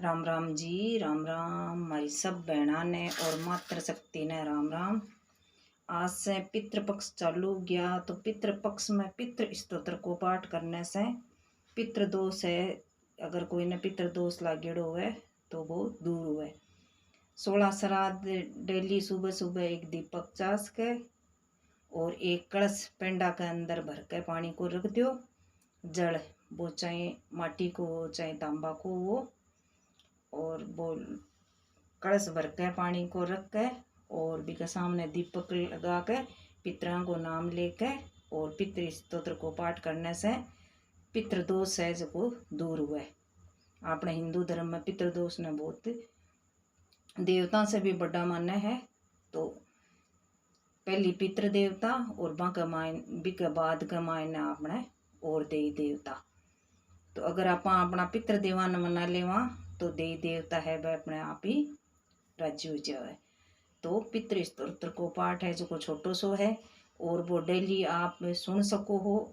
राम राम जी, राम राम। हमारी सब बहना ने और मातृशक्ति ने राम राम। आज से पितृपक्ष चालू गया तो पितृपक्ष में पितृ स्तोत्र को पाठ करने से पितृदोष है, अगर कोई ने पितृदोष लागेड़ो हुए तो वो दूर हुए। 16 श्राद्ध डेली सुबह सुबह एक दीपक चास के और एक कलश पेंडा के अंदर भर के पानी को रख दो। जल वो चाहे माटी को हो चाहे तांबा को हो, और वो कलश भर के पानी को रख के और भी के सामने दीपक लगा के पितरों को नाम लेके और पितृ स्तोत्र को पाठ करने से पितृदोष है जो दूर हुए। अपने हिंदू धर्म में पितृदोष ने बहुत देवता से भी बड़ा माने है। तो पहली पितृ देवता और बाके बाद के मायने अपने और देवी देवता। तो अगर आप अपना पितृ देवा ने मना लेवा तो देवी देवता है वह अपने आप ही राज्य हो जाए। तो पितृ स्तोत्र को पाठ है जो छोटो सो है और वो डेली आप सुन सको हो,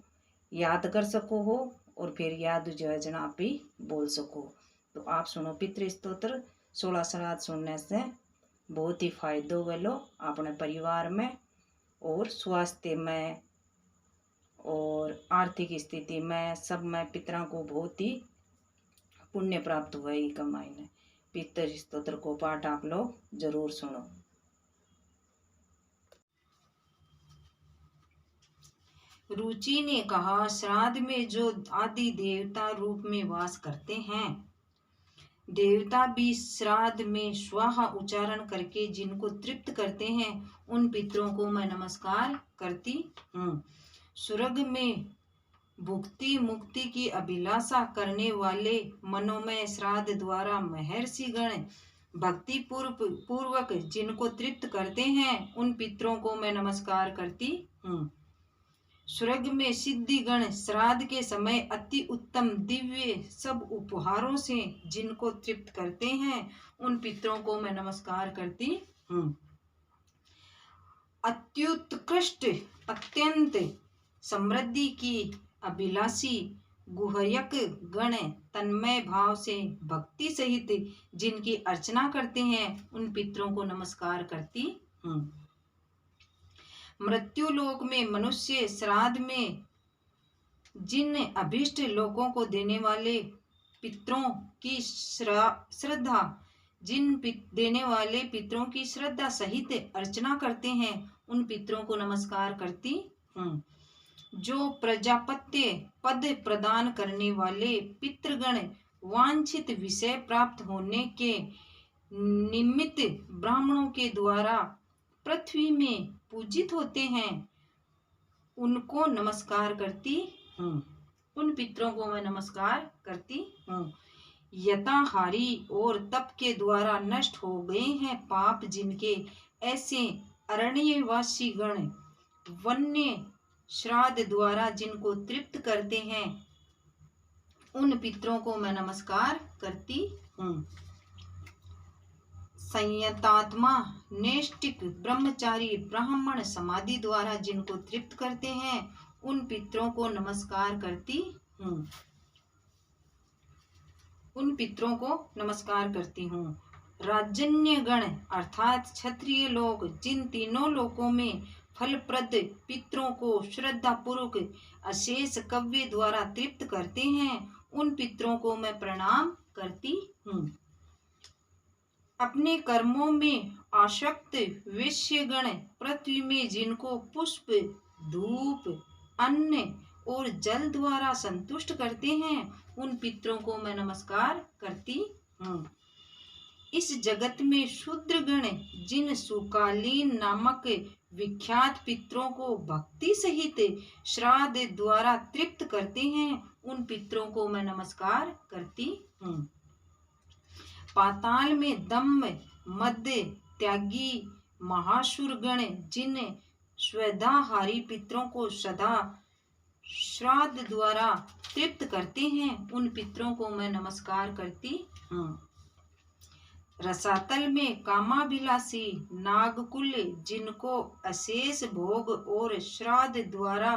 याद कर सको हो और फिर याद जो है जना आप ही बोल सको। तो आप सुनो पितृ स्तोत्र। 16 श्राद्ध सुनने से बहुत ही फायदो वेलो अपने परिवार में और स्वास्थ्य में और आर्थिक स्थिति में सब में पितरों को बहुत ही पुण्य प्राप्त हुआ ही कमाई ने। पितृ स्तोत्र को पाठ आप लोग जरूर सुनो। रुचि ने कहा, श्राद्ध में जो आदि देवता रूप में वास करते हैं, देवता भी श्राद्ध में स्वाहा उच्चारण करके जिनको तृप्त करते हैं उन पितरों को मैं नमस्कार करती हूँ। स्वर्ग में भुक्ति मुक्ति की अभिलाषा करने वाले मनोमय श्राद्ध द्वारा महर्षि गण भक्ति पूर्वक जिनको तृप्त करते हैं उन पितरों को मैं नमस्कार करती हूँ। स्वर्ग में सिद्धि गण श्राद्ध के समय अति उत्तम दिव्य सब उपहारों से जिनको तृप्त करते हैं उन पितरों को मैं नमस्कार करती हूँ। अत्युत्कृष्ट अत्यंत समृद्धि की अभिलाषी गुहयक गण तन्मय भाव से भक्ति सहित जिनकी अर्चना करते हैं उन पितरों को नमस्कार करती हूँ। मृत्यु लोक में मनुष्य श्राद्ध में जिन अभीष्ट लोकों को देने वाले पितरों की श्रद्धा देने वाले पितरों की श्रद्धा सहित अर्चना करते हैं उन पितरों को नमस्कार करती हूँ। जो प्रजापत्य पद प्रदान करने वाले पितृगण वांछित विषय प्राप्त होने के निमित्त ब्राह्मणों के द्वारा पृथ्वी में पूजित होते हैं उनको नमस्कार करती हूँ। उन पितरों को मैं नमस्कार करती हूँ। यथाहारी और तप के द्वारा नष्ट हो गए हैं पाप जिनके, ऐसे अरण्यवासी गण वन्य श्राद्ध द्वारा जिनको तृप्त करते हैं उन पितरों को मैं नमस्कार करती हूँ। संयतात्मा नैष्ठिक ब्रह्मचारी ब्राह्मण समाधि द्वारा जिनको तृप्त करते हैं उन पितरों को नमस्कार करती हूँ। उन पितरों को नमस्कार करती हूँ। राजन्य गण अर्थात क्षत्रिय लोग जिन तीनों लोकों में फलप्रद पितरों को श्रद्धा पूर्वक अशेष कव्य द्वारा तृप्त करते हैं उन पितरों को मैं प्रणाम करती हूँ। अपने कर्मों में आसक्त वैश्यगण पृथ्वी में जिनको पुष्प धूप अन्न और जल द्वारा संतुष्ट करते हैं उन पितरों को मैं नमस्कार करती हूँ। इस जगत में शूद्रगण जिन सुकालीन नामक विख्यात पितरों को भक्ति सहित श्राद्ध द्वारा तृप्त करते हैं उन पितरों को मैं नमस्कार करती हूँ। पाताल में दम्भ मध्य त्यागी महासुर गण जिन स्वधाहारी पितरों को सदा श्राद्ध द्वारा तृप्त करते हैं उन पितरों को मैं नमस्कार करती हूँ। रसातल में कामाभिलाषी नागकुल जिनको अशेष भोग और श्राद्ध द्वारा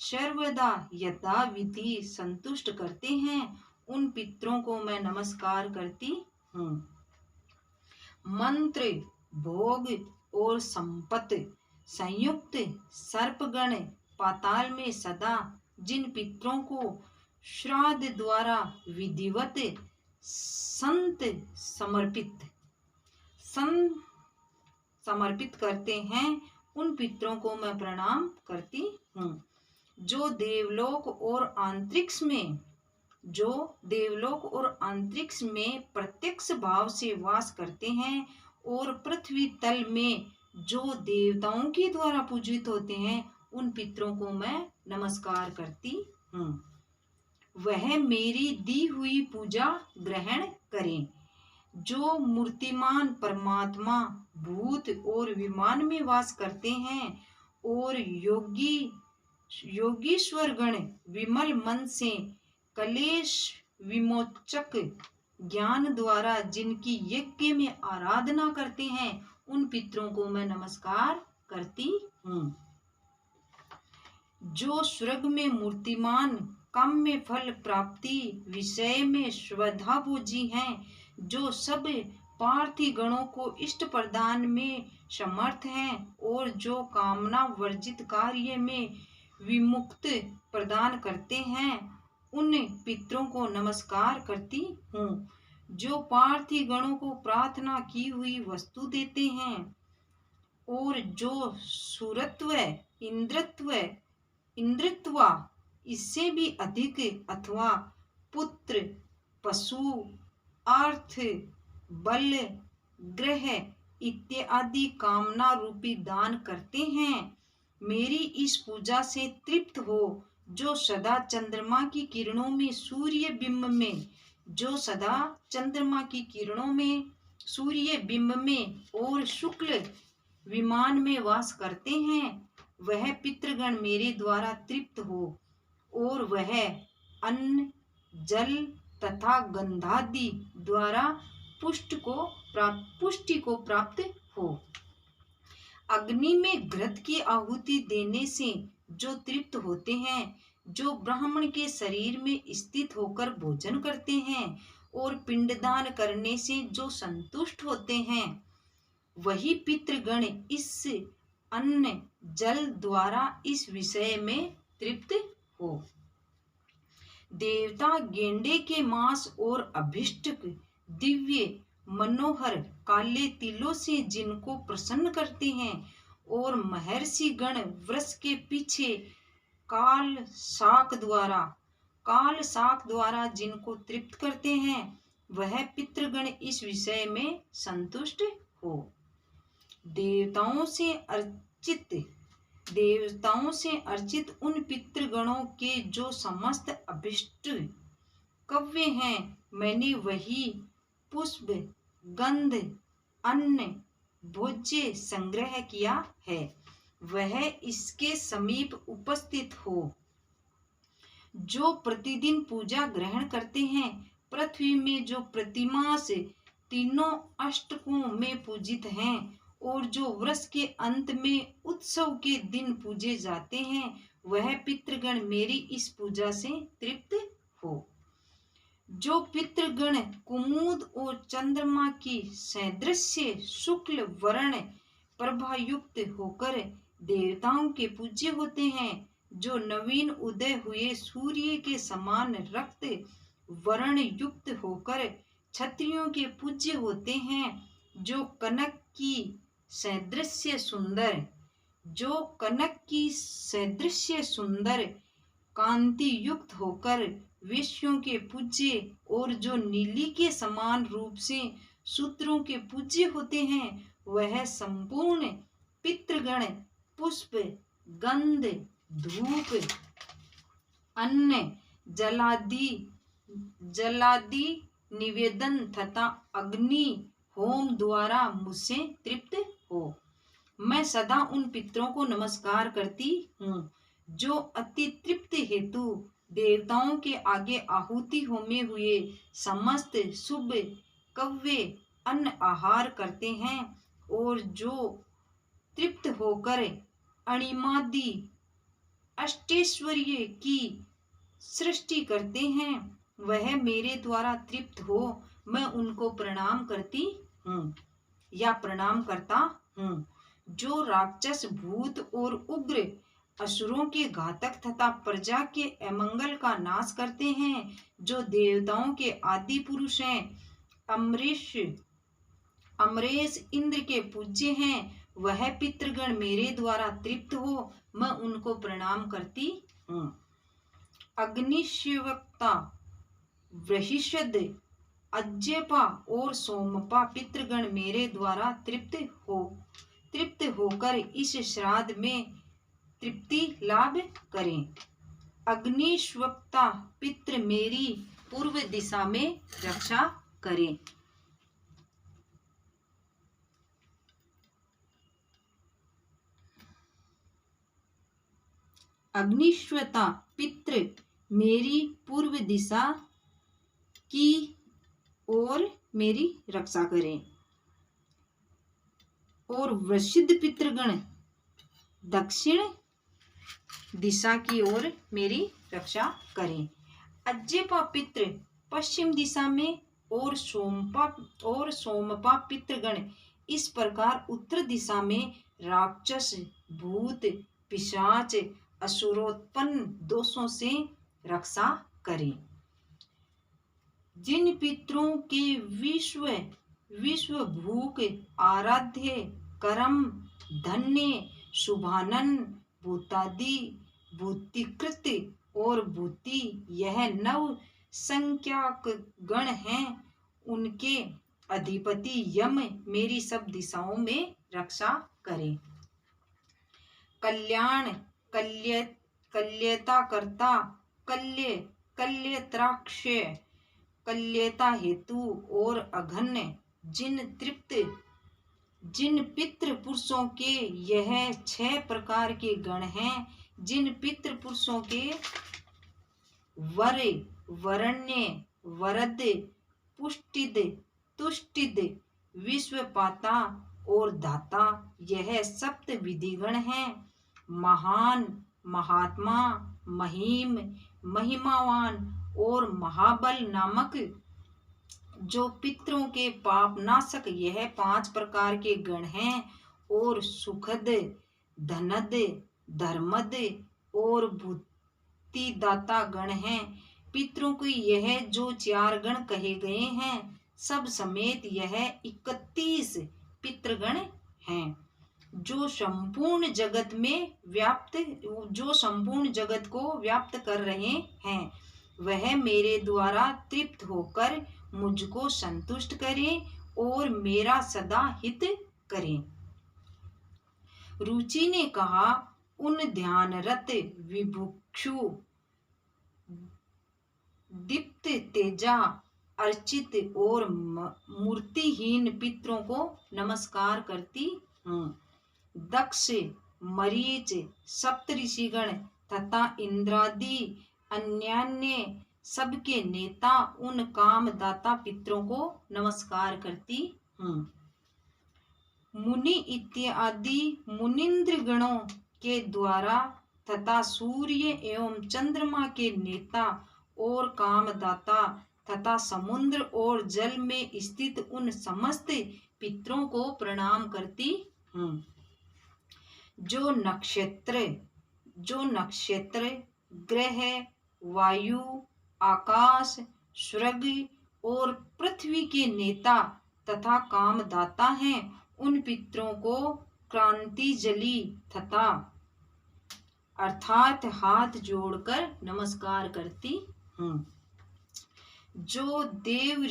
सर्वदा यथाविधि संतुष्ट करते हैं उन पितरों को मैं नमस्कार करती हूँ। मंत्र, भोग और संपत्ति संयुक्त सर्पगण पाताल में सदा जिन पितरों को श्राद्ध द्वारा विधिवत संत समर्पित करते हैं, उन पितरों को मैं प्रणाम करती हूँ। जो देवलोक और अंतरिक्ष में प्रत्यक्ष भाव से वास करते हैं और पृथ्वी तल में जो देवताओं के द्वारा पूजित होते हैं, उन पितरों को मैं नमस्कार करती हूँ। वह मेरी दी हुई पूजा ग्रहण करें। जो मूर्तिमान परमात्मा भूत और विमान में वास करते हैं और योगीश्वर गण विमल मन से कलेश विमोचक ज्ञान द्वारा जिनकी यज्ञ में आराधना करते हैं, उन पितरों को मैं नमस्कार करती हूँ। जो स्वर्ग में मूर्तिमान काम्य फल प्राप्ति विषय में श्रद्धापूजी हैं, जो सब पार्थी गणों को इष्ट प्रदान में समर्थ हैं और जो कामना वर्जित कार्य में विमुक्त प्रदान करते हैं, उन पितरों को नमस्कार करती हूँ। जो पार्थी गणों को प्रार्थना की हुई वस्तु देते हैं और जो सुरत्व इंद्रित्व इससे भी अधिक अथवा पुत्र पशु अर्थ बल ग्रह इत्यादि कामना रूपी दान करते हैं, मेरी इस पूजा से तृप्त हो। जो सदा चंद्रमा की किरणों में सूर्य बिंब में और शुक्ल विमान में वास करते हैं, वह पितृगण मेरे द्वारा तृप्त हो और वह अन्न जल तथा गंधादि द्वारा पुष्टि को प्राप्त हो। अग्नि में घृत की आहुति देने से जो तृप्त होते हैं, जो ब्राह्मण के शरीर में स्थित होकर भोजन करते हैं और पिंडदान करने से जो संतुष्ट होते हैं, वही पितृगण इस अन्न जल द्वारा इस विषय में तृप्त हो। देवता गेंडे के मांस और अभिष्ट दिव्य मनोहर काले तिलों से जिनको प्रसन्न करते हैं और महर्षि गण वृष के पीछे काल शाक द्वारा जिनको तृप्त करते हैं, वह पितृगण इस विषय में संतुष्ट हो। देवताओं से अर्चित उन पितृगणों के जो समस्त अभिष्ट कव्य हैं, मैंने वही पुष्प गंध अन्न भोज्य संग्रह किया है, वह इसके समीप उपस्थित हो। जो प्रतिदिन पूजा ग्रहण करते हैं, पृथ्वी में जो प्रतिमा से तीनों अष्टकों में पूजित हैं और जो वर्ष के अंत में उत्सव के दिन पूजे जाते हैं, वह पितृगण मेरी इस पूजा से तृप्त हो। जो पितृगण कुमुद और चंद्रमा की सदृश्य शुक्ल वर्ण प्रभायुक्त होकर देवताओं के पूज्य होते हैं, जो नवीन उदय हुए सूर्य के समान रक्त वर्ण युक्त होकर क्षत्रियों के पूज्य होते हैं, जो कनक की सदृश्य सुंदर कांति युक्त होकर विश्वों के पूज्य और जो नीली के समान रूप से सूत्रों के पूज्य होते हैं, वह संपूर्ण पितृगण पुष्प गंध धूप अन्न जलादि निवेदन तथा अग्नि होम द्वारा मुझसे तृप्त हो। मैं सदा उन पितरों को नमस्कार करती हूँ, जो अति तृप्त हेतु देवताओं के आगे आहुति होमे हुए समस्त शुभ कव्य अन्न आहार करते हैं और जो तृप्त होकर अणिमादि अष्टैश्वर्य की सृष्टि करते हैं, वह मेरे द्वारा तृप्त हो, मैं उनको प्रणाम करती हूँ या प्रणाम करता हूँ। जो राक्षस, भूत और उग्र असुरों के घातक तथा प्रजा के अमंगल का नाश करते हैं, जो देवताओं के आदि पुरुष हैं, अमरीश अमरेश इंद्र के पूज्य हैं, वह पितृगण मेरे द्वारा तृप्त हो, मैं उनको प्रणाम करती हूँ। अग्निशिवक्ता, बृहस्पति, अज्यपा और सोमपा पितृगण मेरे द्वारा तृप्त होकर इस श्राद्ध में तृप्ति लाभ करें। अग्निश्वक्ता पितृ मेरी पूर्व दिशा में रक्षा करें। अग्निश्वता पितृ मेरी पूर्व दिशा की ओर मेरी रक्षा करें और वृषिद पितृगण दक्षिण दिशा की ओर मेरी रक्षा करें। अज्यपा पितृ पश्चिम दिशा में और सोमपा पितृगण इस प्रकार उत्तर दिशा में राक्षस, भूत, पिशाच, असुरोत्पन्न दोषों से रक्षा करें। जिन पितरों के विश्व भूख, आराध्य, करम, धन्य, शुभानन, भूतादि, भूतिकृत और भूति यह 9 संख्याक गण हैं, उनके अधिपति यम मेरी सब दिशाओं में रक्षा करें। कल्याण, कल्यता करता, कल्यत्राक्ष, कल्यता हेतु और अघन्य जिन पितृ पुरुषों के यह 6 प्रकार के गण हैं, जिन पितृ पुरुषों के वर, वरण्य, वरद, पुष्टिद, तुष्टिद, विश्वपाता और दाता यह 7 विधिगण हैं। महान, महात्मा, महिम, महिमावान और महाबल नामक जो पितरों के पाप नाशक यह 5 प्रकार के गण हैं, और सुखद, धनद, धर्मद और भूतिदाता गण हैं। पितरों की यह जो 4 गण कहे गए हैं, सब समेत यह 31 पितृगण हैं, जो संपूर्ण जगत को व्याप्त कर रहे हैं। वह मेरे द्वारा तृप्त होकर मुझको संतुष्ट करें और मेरा सदा हित करें। रुचि ने कहा, उन ध्यानरत, विभुक्षु, दीप्त तेजा, अर्चित और मूर्तिहीन पितरों को नमस्कार करती हूँ। दक्ष, मरीच, सप्तऋषिगण तथा इंद्रादि अन्यान्य सबके नेता उन कामदाता पितरों को नमस्कार करती हूँ। मुनि इत्यादि मुनिंद्र गणों के द्वारा तथा सूर्य एवं चंद्रमा के नेता और कामदाता तथा समुद्र और जल में स्थित उन समस्त पितरों को प्रणाम करती हूँ। जो नक्षत्र, ग्रह, वायु, आकाश, स्वर्ग और पृथ्वी के नेता तथा कामदाता हैं, उन पितरों को क्रांतिजलि तथा अर्थात हाथ जोड़कर नमस्कार करती हूँ। जो देव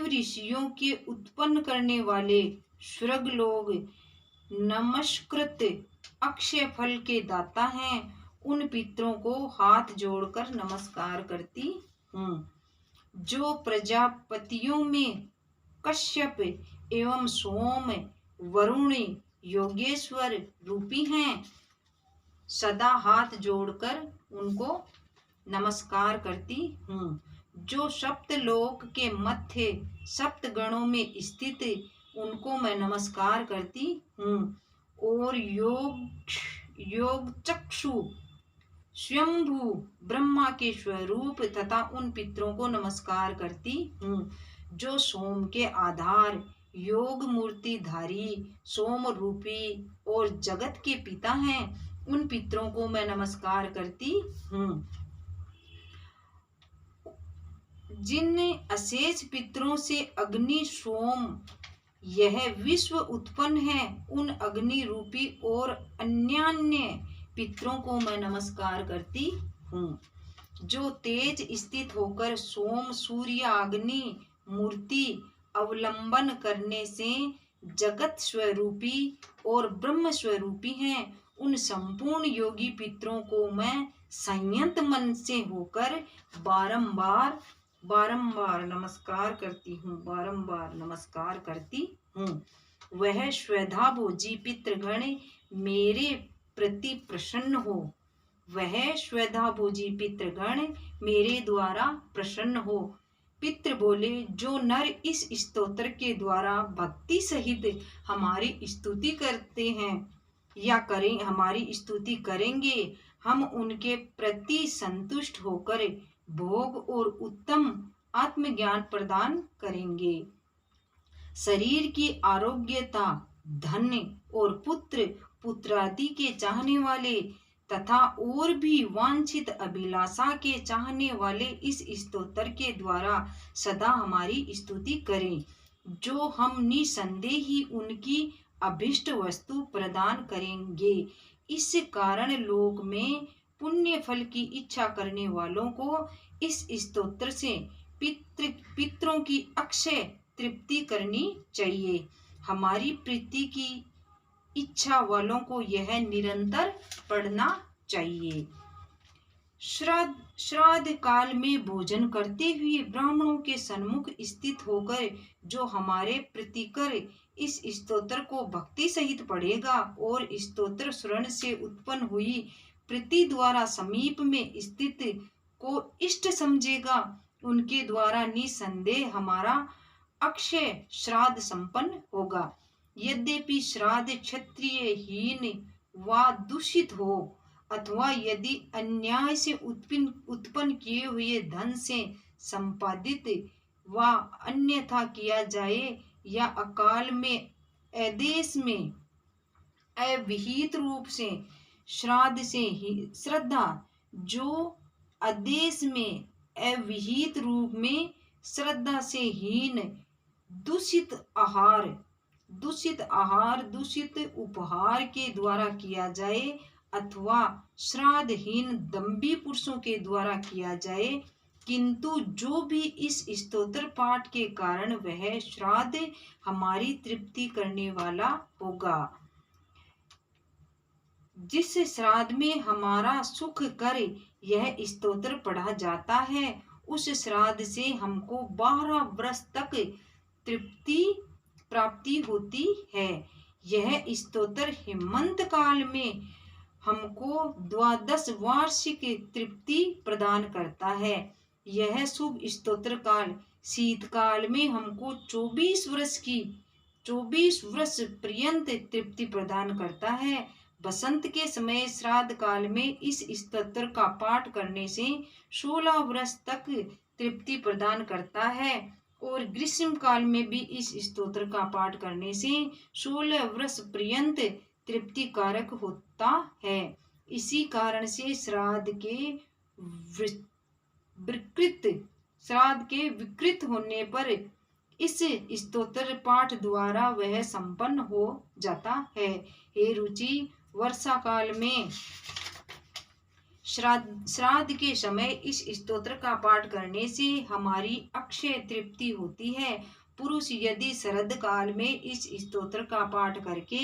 ऋषियों के उत्पन्न करने वाले स्वर्ग लोग नमस्कृत अक्षय फल के दाता हैं, उन पितरों को हाथ जोड़कर नमस्कार करती हूँ। जो प्रजापतियों में कश्यप एवं सोम, वरुण, योगेश्वर रूपी हैं, सदा हाथ जोड़कर उनको नमस्कार करती हूँ। जो सप्तलोक के मध्य 7 गणों में स्थित उनको मैं नमस्कार करती हूँ। और योग चक्षु, स्वयंभू ब्रह्मा के स्वरूप तथा उन पितरों को नमस्कार करती हूँ जो सोम के आधार, योग मूर्ति धारी, सोम रूपी और जगत के पिता हैं। उन पितरों को मैं नमस्कार करती हूँ। जिन अशेष पितरों से अग्नि सोम यह विश्व उत्पन्न है, उन अग्नि रूपी और अन्यान्य पितरों को मैं नमस्कार करती हूँ। जो तेज स्थित होकर सोम, सूर्य, अग्नि मूर्ति अवलंबन करने से जगत स्वरूपी और ब्रह्म स्वरूपी हैं, उन संपूर्ण योगी पितरों को मैं संयत मन से होकर बारंबार बारंबार नमस्कार करती हूँ, बारंबार नमस्कार करती हूँ। वह श्वेधाभोजी पितृगण मेरे प्रति प्रसन्न हो, वह श्वेधाभोजी पितृगण मेरे द्वारा प्रसन्न हो। पितृ बोले, जो नर इस स्तोत्र के द्वारा भक्ति सहित हमारी स्तुति करते हैं या करें, हमारी स्तुति करेंगे, हम उनके प्रति संतुष्ट होकर भोग और उत्तम आत्मज्ञान प्रदान करेंगे। शरीर की आरोग्यता, धन और पुत्र पुत्रादि के चाहने वाले तथा और भी वांछित अभिलाषा के चाहने वाले इस स्तोत्र के द्वारा सदा हमारी स्तुति करें, जो हम निसंदेह ही उनकी अभिष्ट वस्तु प्रदान करेंगे। इस कारण लोक में पुण्य फल की इच्छा करने वालों को इस स्तोत्र से पितरों की अक्षय तृप्ति करनी चाहिए। हमारी प्रीति की इच्छा वालों को यह निरंतर पढ़ना चाहिए। श्राद्ध काल में भोजन करते हुए ब्राह्मणों के सन्मुख स्थित होकर जो हमारे प्रीतिकर इस स्तोत्र को भक्ति सहित पढ़ेगा और स्तोत्र श्रवण से उत्पन्न हुई प्रीति द्वारा समीप में स्थित को इष्ट समझेगा, उनके द्वारा निसंदेह हमारा अक्षय श्राद्ध संपन्न होगा। यद्यपि श्राद्ध क्षत्रिय हीन व दूषित हो अथवा यदि अन्याय से उत्पन्न किए हुए धन से संपादित व अन्यथा किया जाए या अकाल में आदेश में अविहित रूप से श्राद्ध से ही श्रद्धा, जो आदेश में अविहित रूप में श्रद्धा से हीन दूषित आहार, दूषित उपहार के द्वारा किया जाए अथवा श्राद्धहीन दंभी पुरुषों के द्वारा किया जाए, किंतु जो भी इस स्तोत्र पाठ के कारण वह श्राद्ध हमारी तृप्ति करने वाला होगा। जिस श्राद्ध में हमारा सुख कर यह स्तोत्र पढ़ा जाता है, उस श्राद्ध से हमको 12 वर्ष तक तृप्ति प्राप्ति होती है। यह स्तोत्र हेमंत काल में हमको 12 वार्षिक तृप्ति प्रदान करता है। यह शुभ स्तोत्र काल शीतकाल में हमको 24 वर्ष पर्यंत तृप्ति प्रदान करता है। बसंत के समय श्राद्ध काल में इस स्तोत्र का पाठ करने से 16 वर्ष तक तृप्ति प्रदान करता है और ग्रीष्म काल में भी इस स्तोत्र का पाठ करने से 16 वर्ष पर्यंत तृप्ति कारक होता है। इसी कारण से श्राद्ध के विकृत होने पर इस स्तोत्र पाठ द्वारा वह संपन्न हो जाता है। हे रुचि, वर्षा काल में श्राद्ध के समय इस स्तोत्र का पाठ करने से हमारी अक्षय तृप्ति होती है। पुरुष यदि शरद काल में इस स्तोत्र का पाठ करके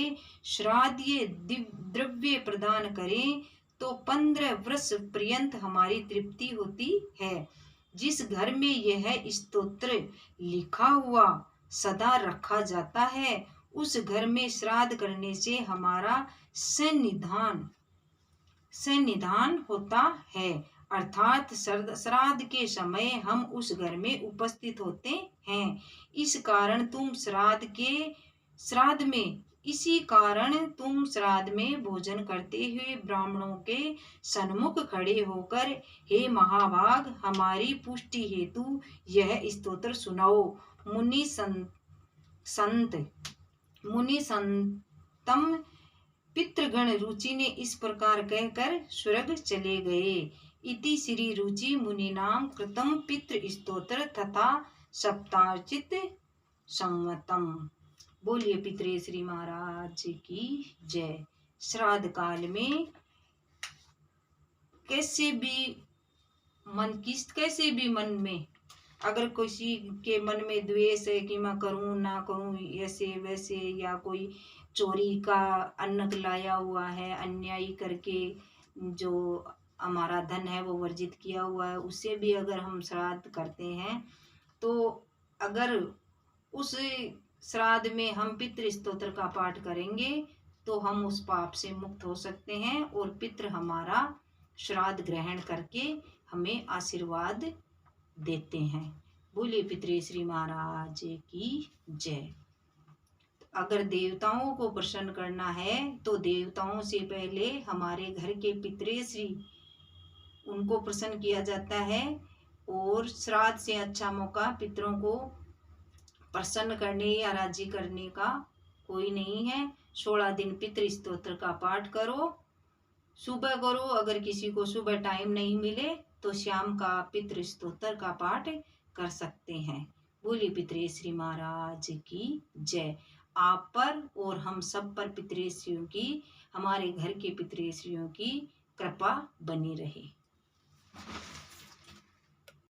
श्राद्धीय द्रव्य प्रदान करें तो 15 वर्ष पर्यंत हमारी तृप्ति होती है। जिस घर में यह स्तोत्र लिखा हुआ सदा रखा जाता है, उस घर में श्राद्ध करने से हमारा सन्निधान होता है, अर्थात श्राद्ध के समय हम उस घर में उपस्थित होते हैं। इस कारण तुम श्राद्ध में इसी कारण तुम श्राद्ध में भोजन करते हुए ब्राह्मणों के सन्मुख खड़े होकर हे महाभाग हमारी पुष्टि हेतु यह स्तोत्र सुनाओ। मुनि संत मुनि संतम पितृगण रुचि ने इस प्रकार कहकर स्वर्ग चले गए। इति श्री रुचि मुनि नाम कृतम पितृ स्तोत्र तथा सप्तार्चित संवतम। बोलिए पितृश्री महाराज की जय। श्राद्ध काल में कैसे भी मन में अगर किसी के मन में द्वेष है कि मैं करूं ना करूं ऐसे वैसे, या कोई चोरी का अन्न लाया हुआ है, अन्याय करके जो हमारा धन है वो वर्जित किया हुआ है, उससे भी अगर हम श्राद्ध करते हैं तो अगर उस श्राद्ध में हम पितृ स्तोत्र का पाठ करेंगे तो हम उस पाप से मुक्त हो सकते हैं और पितृ हमारा श्राद्ध ग्रहण करके हमें आशीर्वाद देते हैं। बोलिए पितृश्री महाराज की जय। अगर देवताओं को प्रसन्न करना है तो देवताओं से पहले हमारे घर के पितृश्री उनको प्रसन्न किया जाता है, और श्राद्ध से अच्छा मौका पितरों को प्रसन्न करने या राजी करने का कोई नहीं है। 16 दिन पितृ स्तोत्र का पाठ करो, सुबह करो, अगर किसी को सुबह टाइम नहीं मिले तो शाम का पितृ स्तोत्र का पाठ कर सकते हैं। बोलिए पितृश्री महाराज की जय। आप पर और हम सब पर पितृश्रियों की, हमारे घर के पितृश्रियों की कृपा बनी रहे।